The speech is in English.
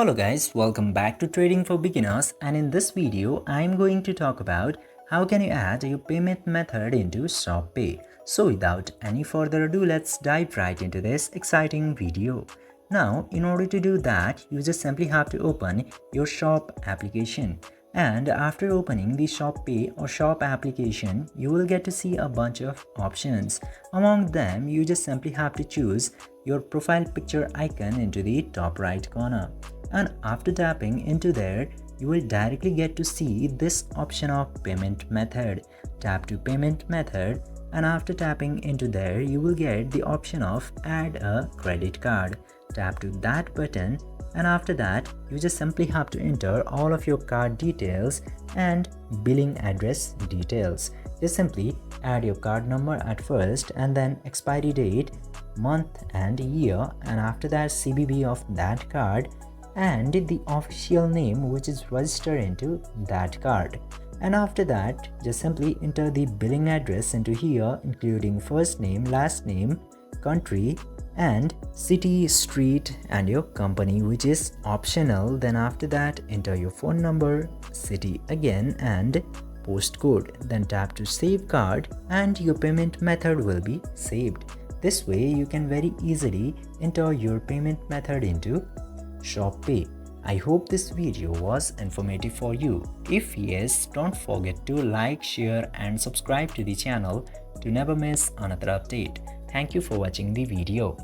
Hello guys, welcome back to Trading for Beginners, and in this video I'm going to talk about how can you add your payment method into ShopPay. So without any further ado, let's dive right into this exciting video. Now in order to do that, you just simply have to open your Shop application. And after opening the ShopPay or Shop application, you will get to see a bunch of options. Among them, you just simply have to choose your profile picture icon into the top right corner. And after tapping into there, you will directly get to see this option of payment method. Tap to payment method, and after tapping into there, you will get the option of add a credit card. Tap to that button, and after that you just simply have to enter all of your card details and billing address details. Just simply add your card number at first, and then expiry date, month and year, and after that CVV of that card and the official name which is registered into that card. And after that, just simply enter the billing address into here, including first name, last name, country, and city, street, and your company, which is optional. Then after that, enter your phone number, city again, and postcode. Then tap to save card, and your payment method will be saved. This way you can very easily enter your payment method into ShopPay. I hope this video was informative for you. If yes, don't forget to like, share and subscribe to the channel to never miss another update. Thank you for watching the video.